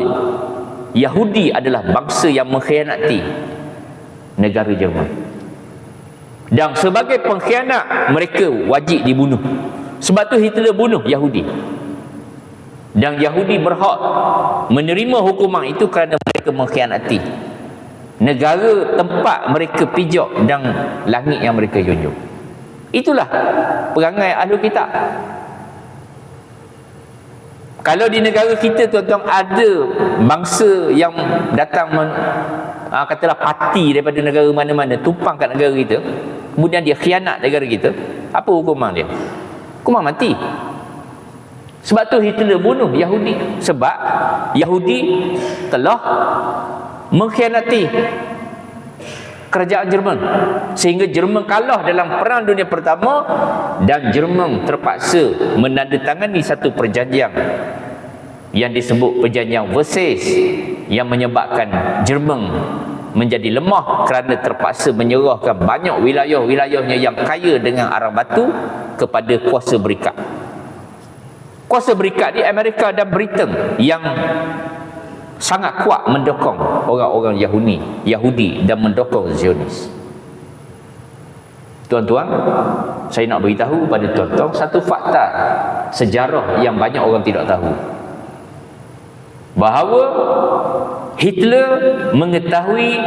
Yahudi adalah bangsa yang mengkhianati negara Jerman. Dan sebagai pengkhianat, mereka wajib dibunuh. Sebab tu Hitler bunuh Yahudi. Dan Yahudi berhak menerima hukuman itu kerana mereka mengkhianati negara tempat mereka pijak dan langit yang mereka junjung. Itulah perangai Ahlul Kitab. Kalau di negara kita tuan-tuan ada bangsa yang datang katalah parti daripada negara mana-mana tumpang kat negara kita, kemudian dia khianat negara kita, apa hukuman dia? Hukuman mati. Sebab tu Hitler bunuh Yahudi, sebab Yahudi telah mengkhianati kerajaan Jerman sehingga Jerman kalah dalam Perang Dunia Pertama dan Jerman terpaksa menandatangani satu perjanjian yang disebut perjanjian Versailles yang menyebabkan Jerman menjadi lemah kerana terpaksa menyerahkan banyak wilayah-wilayahnya yang kaya dengan arang batu kepada kuasa berikat. Kuasa berikat di Amerika dan Britain yang sangat kuat mendukung orang-orang Yahudi dan mendukung Zionis. Tuan-tuan, saya nak beritahu pada tuan-tuan satu fakta sejarah yang banyak orang tidak tahu. Bahawa Hitler mengetahui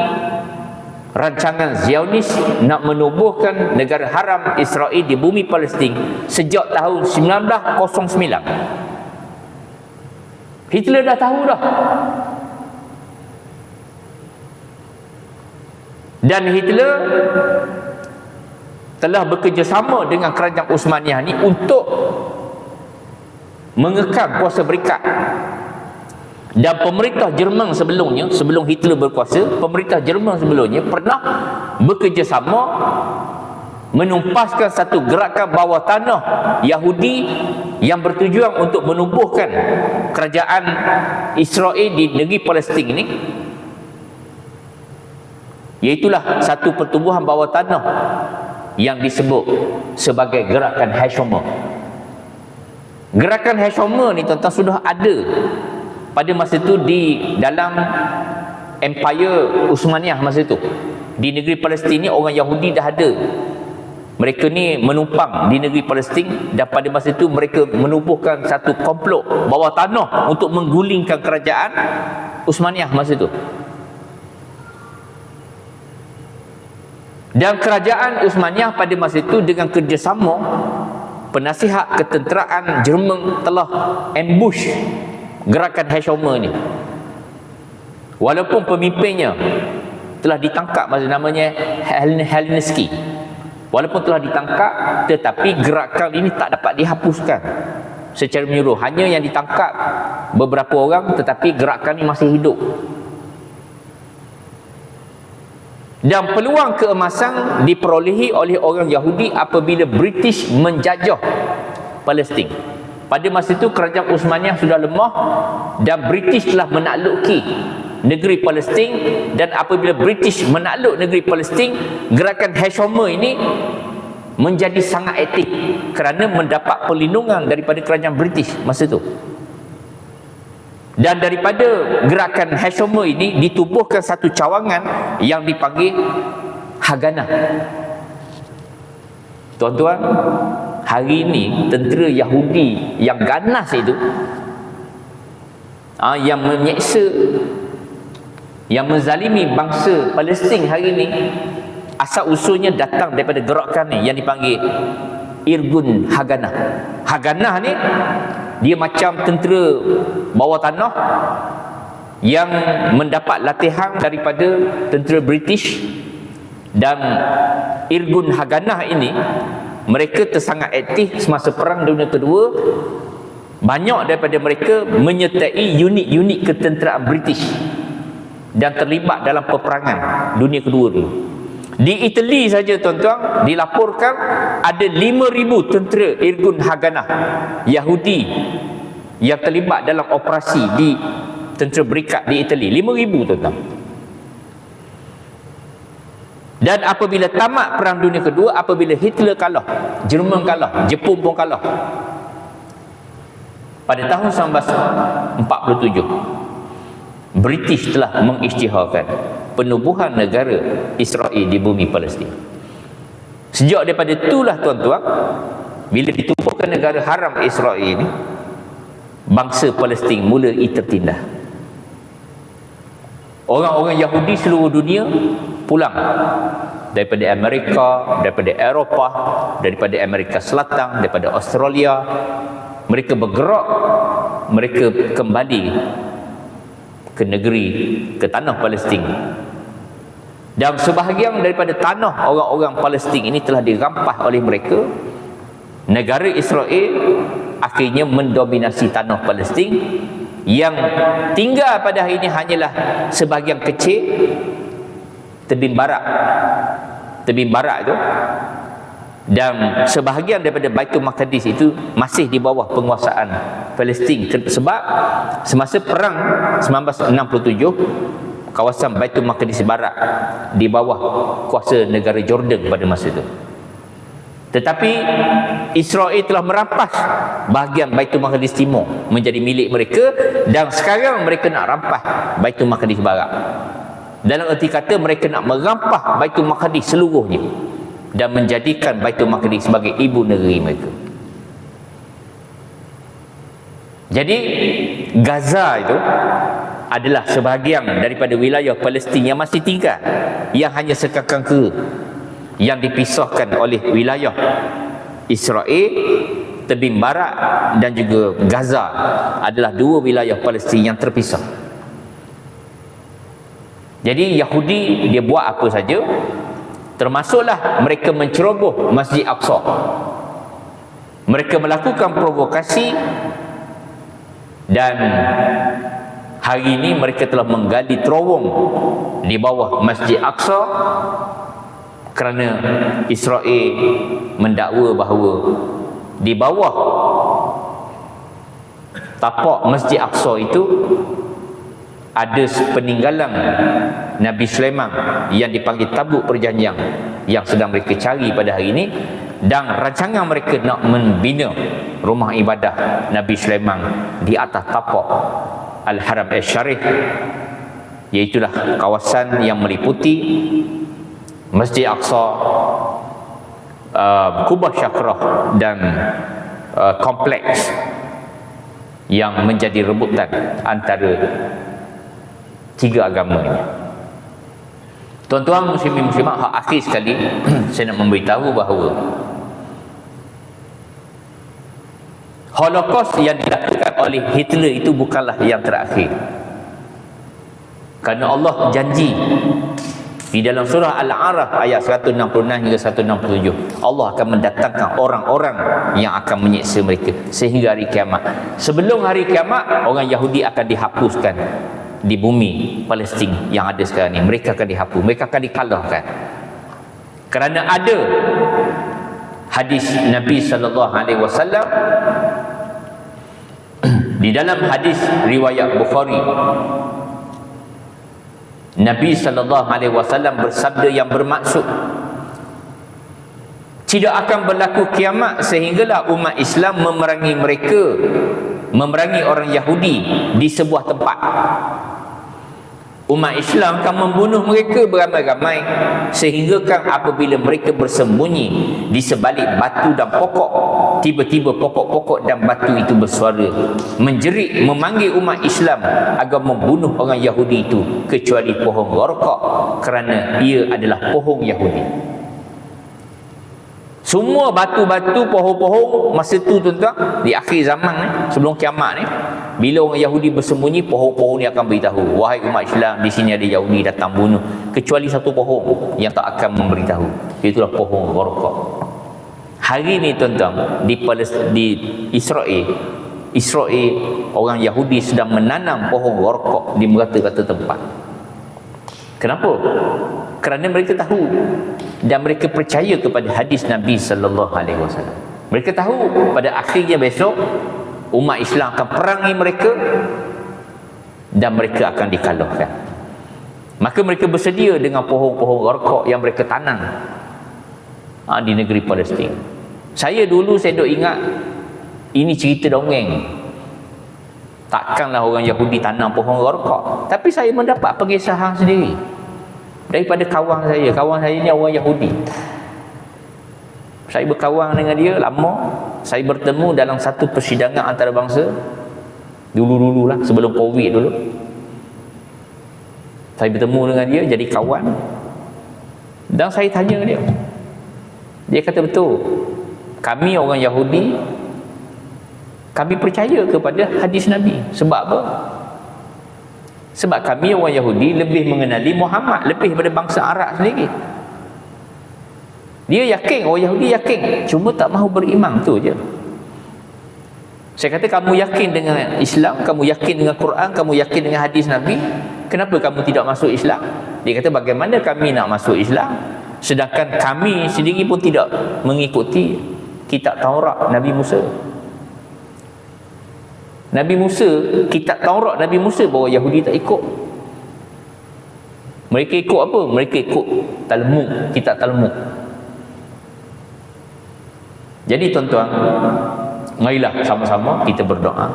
rancangan Zionis nak menubuhkan negara haram Israel di bumi Palestin sejak tahun 1909. Hitler dah tahu dah. Dan Hitler telah bekerjasama dengan kerajaan Uthmaniyah ni untuk mengekang kuasa berikat. Dan pemerintah Jerman sebelumnya, sebelum Hitler berkuasa, pemerintah Jerman sebelumnya pernah bekerjasama menumpaskan satu gerakan bawah tanah Yahudi yang bertujuan untuk menubuhkan kerajaan Israel di negeri Palestin ini. Iaitulah satu pertubuhan bawah tanah yang disebut sebagai gerakan Hashomer. Gerakan Hashomer ni tuan-tuan sudah ada pada masa itu di dalam Empire Uthmaniyah masa itu. Di negeri Palestin ni orang Yahudi dah ada. Mereka ni menumpang di negeri Palestin dan pada masa itu mereka menubuhkan satu komplot bawah tanah untuk menggulingkan kerajaan Uthmaniyah masa itu. Dan kerajaan Uthmaniyah pada masa itu dengan kerjasama penasihat ketenteraan Jerman telah ambush gerakan Hashomer ni. Walaupun pemimpinnya telah ditangkap, masa namanya Helensky. Walaupun telah ditangkap, tetapi gerakan ini tak dapat dihapuskan secara menyeluruh. Hanya yang ditangkap beberapa orang, tetapi gerakan ini masih hidup. Dan peluang keemasan diperolehi oleh orang Yahudi apabila British menjajah Palestin. Pada masa itu kerajaan Uthmaniyah sudah lemah dan British telah menakluki negeri Palestin, dan apabila British menakluk negeri Palestin, gerakan Hashomer ini menjadi sangat aktif kerana mendapat perlindungan daripada kerajaan British masa itu. Dan daripada gerakan Hashomer ini ditubuhkan satu cawangan yang dipanggil Haganah. Tuan-tuan, hari ini tentera Yahudi yang ganas itu, yang menyeksa, yang menzalimi bangsa Palestin hari ini, asal usulnya datang daripada gerakan ni yang dipanggil Irgun Haganah. Haganah ni dia macam tentera bawah tanah yang mendapat latihan daripada tentera British. Dan Irgun Haganah ini mereka tersangat aktif semasa Perang Dunia Kedua. Banyak daripada mereka menyertai unit-unit ketenteraan British dan terlibat dalam peperangan Dunia Kedua dulu. Di Itali saja tuan-tuan dilaporkan ada 5,000 tentera Irgun Haganah Yahudi yang terlibat dalam operasi di tentera berikat di Itali. 5,000 tuan-tuan. Dan apabila tamat Perang Dunia Kedua, apabila Hitler kalah, Jerman kalah, Jepun pun kalah, pada tahun 1947 British telah mengisytiharkan penubuhan negara Israel di bumi Palestin. Sejak daripada itulah tuan-tuan, bila ditubuhkan negara haram Israel ini, bangsa Palestin mula tertindas. Orang-orang Yahudi seluruh dunia pulang daripada Amerika, daripada Eropah, daripada Amerika Selatan, daripada Australia. Mereka bergerak, mereka kembali ke negeri, ke tanah Palestin. Dan sebahagian daripada tanah orang-orang Palestin ini telah dirampas oleh mereka. Negara Israel akhirnya mendominasi tanah Palestin. Yang tinggal pada hari ini hanyalah sebahagian kecil tebing barat. Tebing barat itu, dan sebahagian daripada Baitul Maqdis itu masih di bawah penguasaan Palestin. Sebab semasa perang 1967, kawasan Baitul Maqdis barat di bawah kuasa negara Jordan pada masa itu. Tetapi Israel telah merampas bahagian Baitul Maqdis Timur menjadi milik mereka, dan sekarang mereka nak rampas Baitul Maqdis Barat. Dalam erti kata mereka nak merampas Baitul Maqdis seluruhnya dan menjadikan Baitul Maqdis sebagai ibu negeri mereka. Jadi Gaza itu adalah sebahagian daripada wilayah Palestin yang masih tinggal, yang hanya sekakang-kera, yang dipisahkan oleh wilayah Israel, tebing barat dan juga Gaza adalah dua wilayah Palestin yang terpisah. Jadi Yahudi dia buat apa saja, termasuklah mereka menceroboh Masjid Aqsa. Mereka melakukan provokasi, dan hari ini mereka telah menggali terowong di bawah Masjid Aqsa kerana Israel mendakwa bahawa di bawah tapak Masjid Aqsa itu ada peninggalan Nabi Sulaiman yang dipanggil Tabut Perjanjian yang sedang mereka cari pada hari ini, dan rancangan mereka nak membina rumah ibadah Nabi Sulaiman di atas tapak Al-Haram Al-Syarif, iaitulah kawasan yang meliputi Masjid Aqsa, Kubah Syakrah dan kompleks yang menjadi rebutan antara tiga agama ini. Tuan-tuan muslimin muslimat, hak akhir sekali saya nak memberitahu bahawa Holocaust yang dilakukan oleh Hitler itu bukanlah yang terakhir. Kerana Allah janji di dalam surah Al-A'raf ayat 166 hingga 167, Allah akan mendatangkan orang-orang yang akan menyiksa mereka sehingga hari kiamat. Sebelum hari kiamat, orang Yahudi akan dihapuskan di bumi Palestin yang ada sekarang ni. Mereka akan dihapus, mereka akan dikalahkan. Kerana ada hadis Nabi SAW Di dalam hadis riwayat Bukhari, Nabi SAW bersabda yang bermaksud, tidak akan berlaku kiamat sehinggalah umat Islam memerangi orang Yahudi di sebuah tempat. Umat Islam akan membunuh mereka beramai-ramai sehinggakan apabila mereka bersembunyi di sebalik batu dan pokok, tiba-tiba pokok-pokok dan batu itu bersuara menjerit memanggil umat Islam agar membunuh orang Yahudi itu, kecuali pohon gharqad, kerana ia adalah pohon Yahudi. Semua batu-batu, pohon-pohon masa tu tuan-tuan, di akhir zaman ni, sebelum kiamat ni, bila orang Yahudi bersembunyi, pohon-pohon ni akan beritahu, wahai umat Islam, di sini ada Yahudi datang bunuh, kecuali satu pohon yang tak akan memberitahu, itulah pohon gharqad. Hari ni tuan-tuan, di Israel, orang Yahudi sedang menanam pohon gharqad di merata-rata tempat. Kenapa? Kerana mereka tahu dan mereka percaya kepada hadis Nabi sallallahu alaihi wasallam. Mereka tahu pada akhirnya besok umat Islam akan perangi mereka dan mereka akan dikalahkan. Maka mereka bersedia dengan pohon-pohon gharqad yang mereka tanam di negeri Palestin. Saya dulu duk ingat ini cerita dongeng. Takkanlah orang Yahudi tanam pohon gharqad. Tapi saya mendapat pengesahan sendiri daripada kawan saya. Kawan saya ni orang Yahudi. Saya berkawan dengan dia lama. Saya bertemu dalam satu persidangan antarabangsa dulu-dulu lah, sebelum Covid dulu. Saya bertemu dengan dia, jadi kawan. Dan saya tanya dia. Dia kata betul, kami orang Yahudi, kami percaya kepada hadis Nabi. Sebab apa? Sebab kami orang Yahudi lebih mengenali Muhammad, lebih daripada bangsa Arab sendiri. Dia yakin, orang Yahudi yakin, cuma tak mahu beriman, tu je. Saya kata, kamu yakin dengan Islam, kamu yakin dengan Quran, kamu yakin dengan hadis Nabi, kenapa kamu tidak masuk Islam? Dia kata, bagaimana kami nak masuk Islam sedangkan kami sendiri pun tidak mengikuti kitab Taurat Nabi Musa. Nabi Musa, kitab Taurat Nabi Musa, bahawa Yahudi tak ikut. Mereka ikut apa? Mereka ikut Talmud, kitab Talmud. Jadi tuan-tuan, marilah sama-sama kita berdoa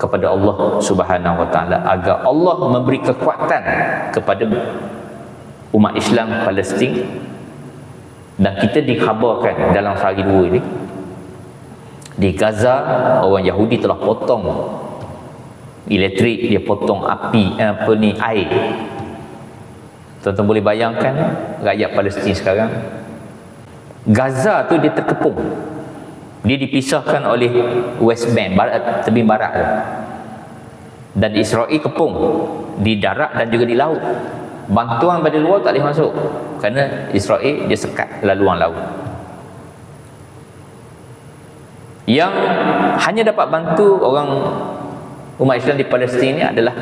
kepada Allah Subhanahu Wa Taala agar Allah memberi kekuatan kepada umat Islam Palestin. Dan kita dikhabarkan dalam sehari dua ini, di Gaza orang Yahudi telah potong elektrik, dia potong api, air. Tuan-tuan boleh bayangkan rakyat Palestin sekarang, Gaza tu dia terkepung, dia dipisahkan oleh West Bank, tebing barat tu. Dan Israel kepung di darat dan juga di laut. Bantuan dari luar tak boleh masuk kerana Israel dia sekat laluan laut. Yang hanya dapat bantu orang umat Islam di Palestin ini adalah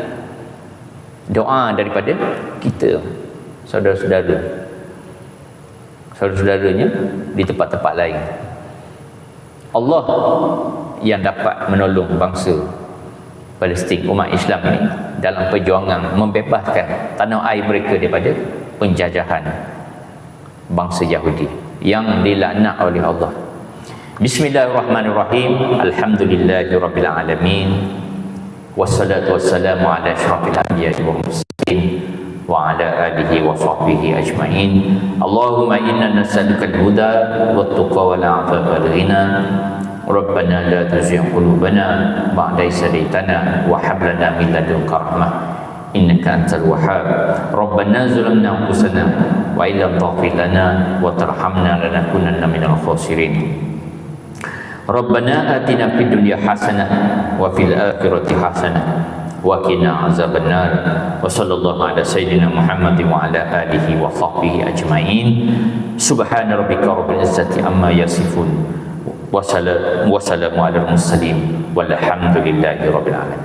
doa daripada kita, saudara-saudaranya di tempat-tempat lain. Allah yang dapat menolong bangsa Palestin, umat Islam ini, dalam perjuangan membebaskan tanah air mereka daripada penjajahan bangsa Yahudi yang dilaknat oleh Allah. Bismillahirrahmanirrahim. Alhamdulillahirabbil alamin. Wassalatu wassalamu ala asyrafil anbiya'i wal mursalin wa ala alihi wa sahbihi ajma'in. Allahumma inna nas'aluka al-huda wat-tuqa wal 'afafa wal ghina. Rabbana la tuzigh qulubana ba'da idh hadaytana wa hab lana min ladunka rahmah innaka antal wahhab. Rabbana zalamna anfusana wa illam taghfir lana wa tarhamna lanakunanna minal khasirin. Rabbana atina fid dunya hasanah wa fil akhirati hasanah wa qina azabannar. Wa sallallahu ala sayyidina Muhammadin wa ala alihi wa sahbihi ajma'in. Subhana rabbika rabbil izzati amma yasifun wa salamun alal mursalin walhamdulillahi rabbil alamin.